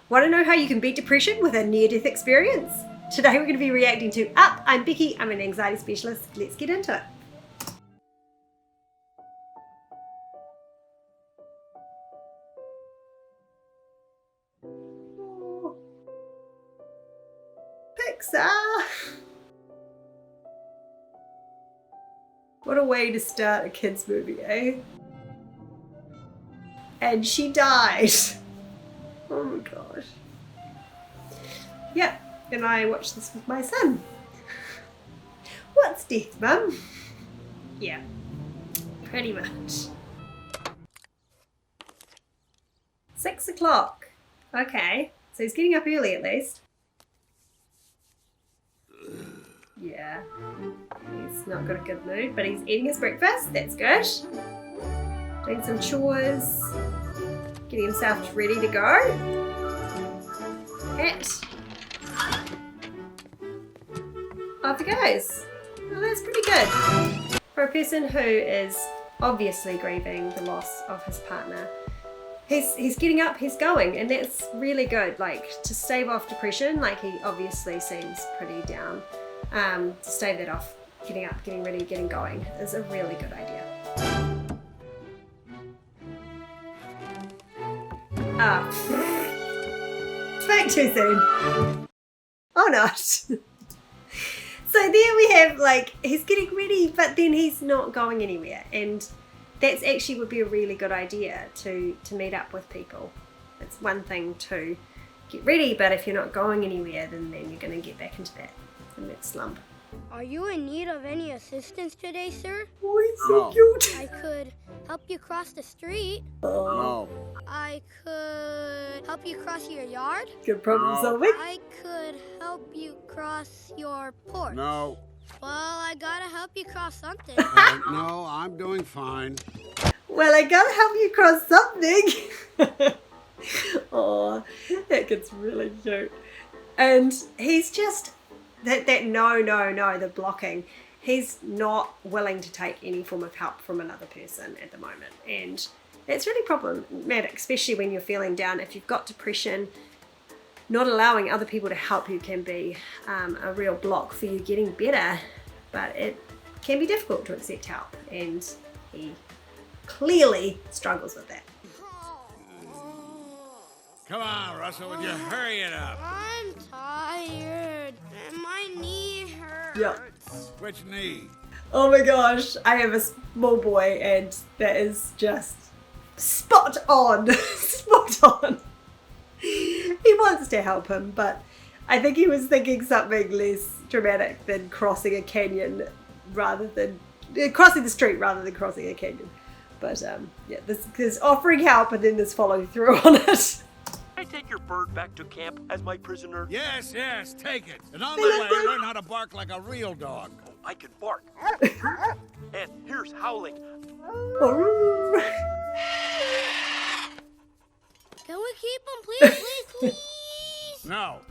Want to know how you can beat depression with a near-death experience? Today we're going to be reacting to Up. I'm Becky, I'm an anxiety specialist. Let's get into it. Oh, Pixar! What a way to start a kid's movie, eh? And she died. Oh my gosh. Yeah, and I watched this with my son. What's death, Mum? Yeah, pretty much. 6 o'clock. Okay, so he's getting up early at least. Yeah, he's not got a good mood, but he's eating his breakfast. That's good. Doing some chores. Getting himself ready to go. Hat. Off he goes. Well, that's pretty good. For a person who is obviously grieving the loss of his partner, he's getting up, he's going, and that's really good. Like, to stave off depression, like he obviously seems pretty down. To stave that off, getting up, getting ready, getting going is a really good idea. Spoke too soon. Or not. So there we have, like, he's getting ready, but then he's not going anywhere. And that's actually would be a really good idea to meet up with people. It's one thing to get ready, but if you're not going anywhere, then you're going to get back into that slump. Are you in need of any assistance today, sir? Oh, he's so cute. I could help you cross the street. Oh. No. I could help you cross your yard. Good problem solving. I could help you cross your porch. No. Well, I gotta help you cross something. No, I'm doing fine. Well, I gotta help you cross something. Oh, that gets really cute. And he's just that no, the blocking. He's not willing to take any form of help from another person at the moment, and that's really problematic, especially when you're feeling down. If you've got depression, not allowing other people to help you can be a real block for you getting better, but it can be difficult to accept help, and he clearly struggles with that. Come on, Russell, would you hurry it up? I'm tired, and my knee hurts. Yeah. Which knee? Oh my gosh, I have a small boy, and that is just spot on. Spot on. He wants to help him, but I think he was thinking something less dramatic than crossing a canyon rather than crossing the street rather than crossing a canyon. But yeah, this offering help and then this follow through on it. Can I take your bird back to camp as my prisoner? Yes, take it. And on the way, learn how to bark like a real dog. Oh, I can bark. And here's howling. Can we keep him, please? No.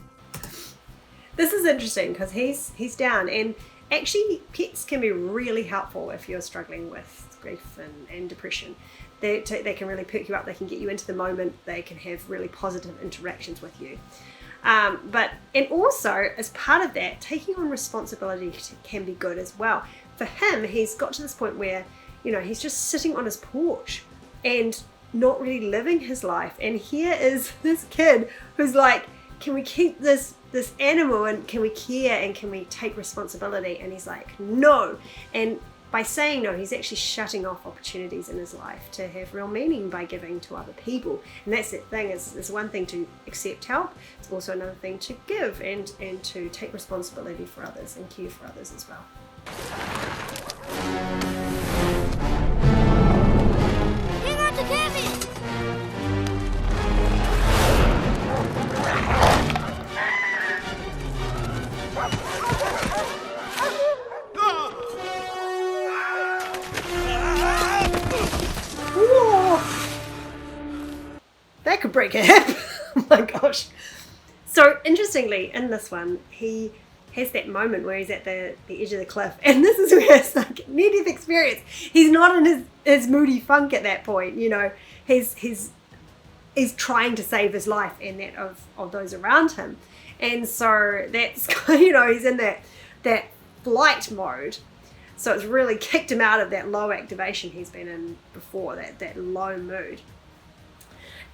This is interesting because he's down, and actually pets can be really helpful if you're struggling with grief and depression. They can really perk you up, they can get you into the moment, they can have really positive interactions with you. And also, as part of that, taking on responsibility can be good as well. For him, he's got to this point where, you know, he's just sitting on his porch and not really living his life. And here is this kid who's like, can we keep this animal, and can we care, and can we take responsibility? And he's like, no. And by saying no, he's actually shutting off opportunities in his life to have real meaning by giving to other people. And that's the thing, it's one thing to accept help, it's also another thing to give and to take responsibility for others and care for others as well. Hang on to Kevin! That could break a hip. Oh my gosh. So interestingly, in this one, he has that moment where he's at the edge of the cliff, and this is where it's like near-death experience. He's not in his moody funk at that point, you know. He's is trying to save his life and that of those around him. And so that's, you know, he's in that flight mode. So it's really kicked him out of that low activation he's been in before, that low mood.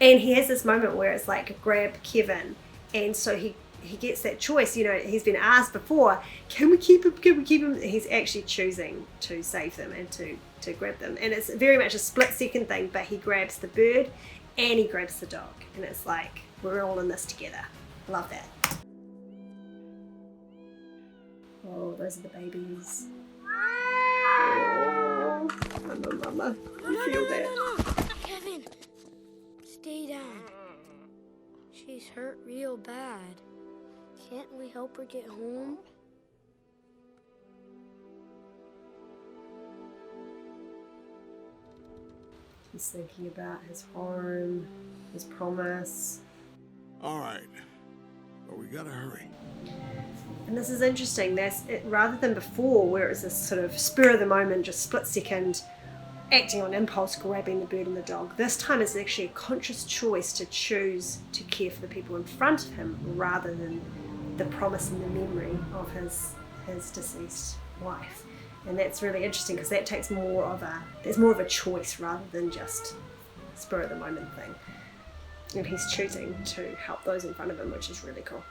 And he has this moment where it's like, grab Kevin. And so he gets that choice. You know, he's been asked before, can we keep him? Can we keep him? He's actually choosing to save them and to grab them. And it's very much a split second thing, but he grabs the bird and he grabs the dog. And it's like, we're all in this together. Love that. Oh, those are the babies. Oh, mama. I feel that. No. Kevin, stay down. She's hurt real bad. Can't we help her get home? He's thinking about his home, his promise. All right, but we gotta hurry. And this is interesting. Rather than before, where it was this sort of spur of the moment, just split second, acting on impulse, grabbing the bird and the dog. This time it's actually a conscious choice to choose to care for the people in front of him rather than the promise and the memory of his deceased wife. And that's really interesting because that takes there's more of a choice rather than just spur of the moment thing. And he's choosing to help those in front of him, which is really cool.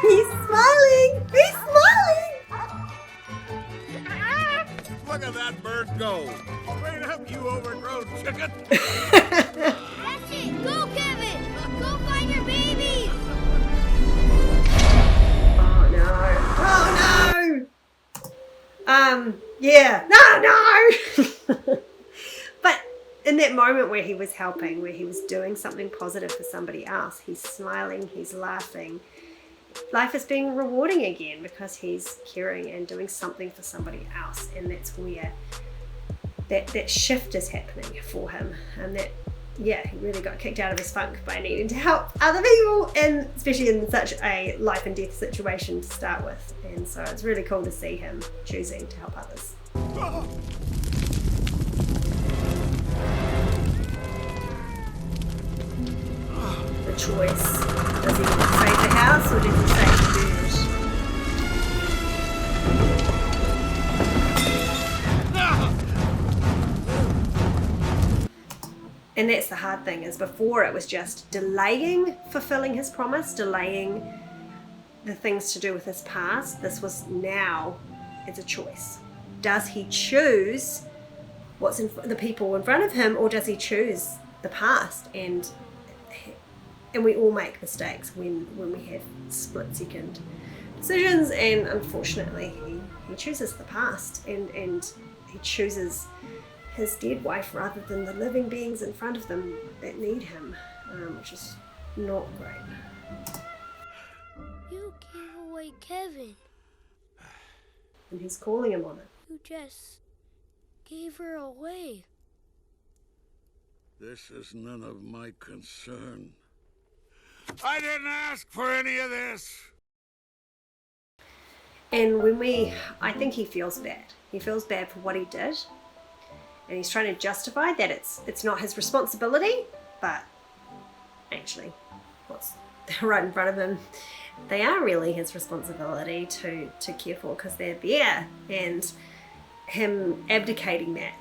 He's smiling! He's smiling! Look at that bird go. Straight up, you overgrown chicken. That's it! Go, Kevin! Go find your babies! Oh no. Oh no! Yeah. No! But in that moment where he was helping, where he was doing something positive for somebody else, he's smiling, he's laughing. Life is being rewarding again because he's caring and doing something for somebody else, and that's where that shift is happening for him. And that, yeah, he really got kicked out of his funk by needing to help other people, and especially in such a life and death situation to start with. And so it's really cool to see him choosing to help others. The choice. Does he save the house or does he save the bird? And that's the hard thing, is before it was just delaying fulfilling his promise, delaying the things to do with his past. This was now, it's a choice. Does he choose what's in the people in front of him, or does he choose the past? And we all make mistakes when we have split second decisions, and unfortunately he chooses the past, and he chooses his dead wife rather than the living beings in front of them that need him, which is not great. You gave away Kevin. And he's calling him on it. You just gave her away. This is none of my concern. I didn't ask for any of this. And I think he feels bad. He feels bad for what he did. And he's trying to justify that it's not his responsibility, but actually what's right in front of him, they are really his responsibility to care for, because they're there. And him abdicating that,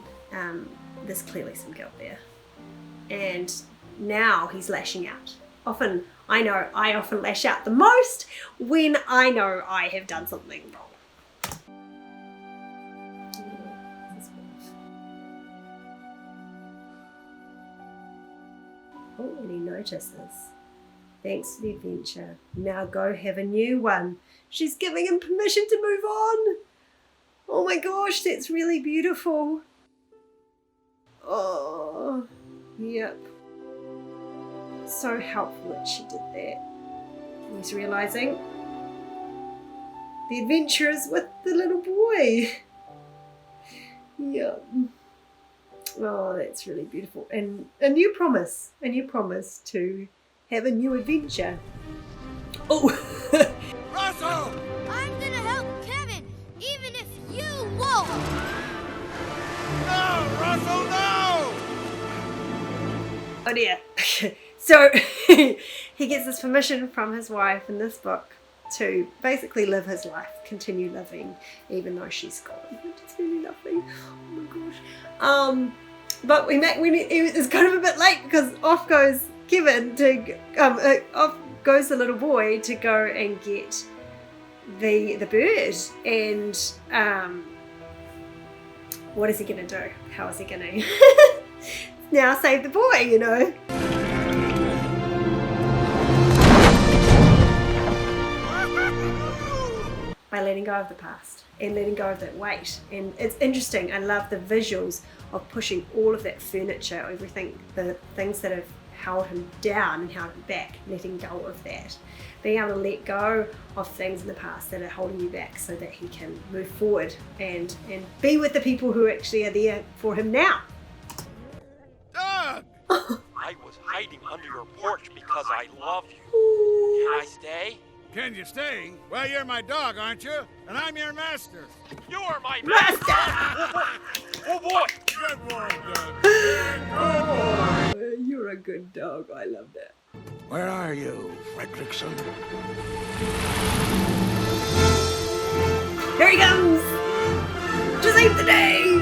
there's clearly some guilt there. And now he's lashing out. I often lash out the most when I know I have done something wrong. Oh, and he notices. Thanks for the adventure. Now go have a new one. She's giving him permission to move on. Oh my gosh, that's really beautiful. Oh, yep. So helpful that she did that. And he's realizing the adventure is with the little boy. Yep. Oh, that's really beautiful. And a new promise to have a new adventure. Oh! Russell! I'm gonna help Kevin, even if you won't. No, Russell, no! Oh dear. So he gets this permission from his wife in this book to basically live his life, continue living, even though she's gone. It's really lovely. Oh my gosh. But it's kind of a bit late because off goes Kevin to off goes the little boy to go and get the bird, and what is he gonna do? How is he gonna now save the boy, you know? By letting go of the past and letting go of that weight. And it's interesting, I love the visuals of pushing all of that furniture, everything, the things that have held him down and held him back, letting go of that. Being able to let go of things in the past that are holding you back so that he can move forward and be with the people who actually are there for him now. Doug! I was hiding under your porch because I love you. Can I stay? Can you stay? Well, you're my dog, aren't you? And I'm your master. You are my master! Oh boy! Good boy, Doug. Oh, you're a good dog. I love that. Where are you, Fredrickson? Here he comes to save the day.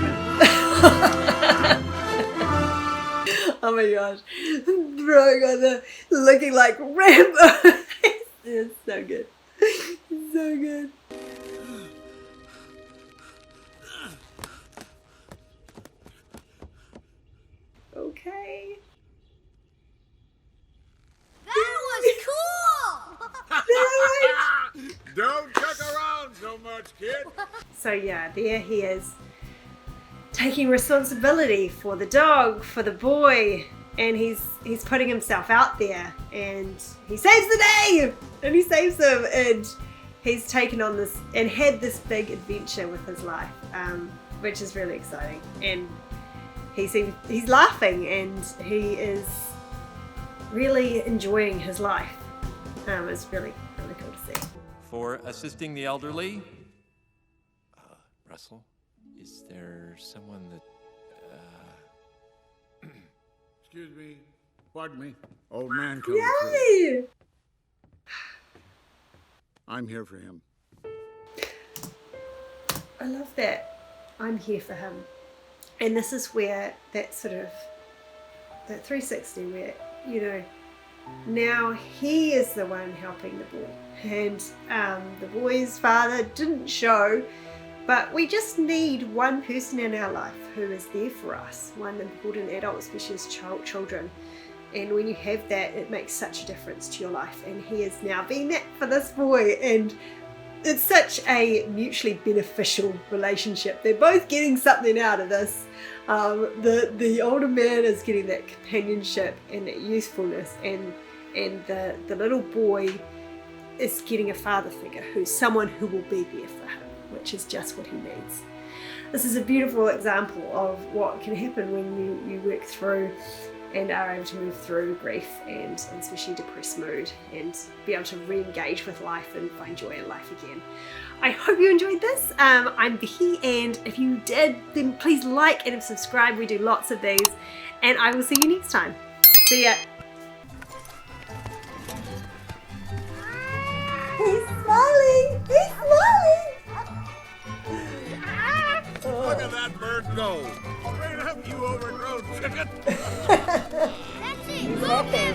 Oh my gosh, throwing on the looking like Rambo. It's so good. So good. Okay. That was cool! Don't chuck around so much, kid. So yeah, there he is, taking responsibility for the dog, for the boy, and he's putting himself out there, and he saves the day, and he saves him, and he's taken on this and had this big adventure with his life, which is really exciting. And he's laughing, and he is really enjoying his life. It's really, really cool to see. For assisting the elderly. Russell, is there someone that, Excuse me. Pardon me. Old man coming through. Yay! I'm here for him. I love that. I'm here for him. And this is where that sort of, that 360 where, you know, now he is the one helping the boy. And the boy's father didn't show, but we just need one person in our life who is there for us, one important adult, especially as children. And when you have that, it makes such a difference to your life. And he is now being that for this boy. And it's such a mutually beneficial relationship. They're both getting something out of this. The older man is getting that companionship and that usefulness, and the little boy is getting a father figure who's someone who will be there for him, which is just what he needs. This is a beautiful example of what can happen when you work through and are able to move through grief and especially depressed mood, and be able to re-engage with life and find joy in life again. I hope you enjoyed this. I'm Becky, and if you did, then please like and subscribe. We do lots of these, and I will see you next time. See ya. He's smiling! He's smiling! Look at that bird go. Straight up, you overgrown chicken. That's it! Go, Kevin!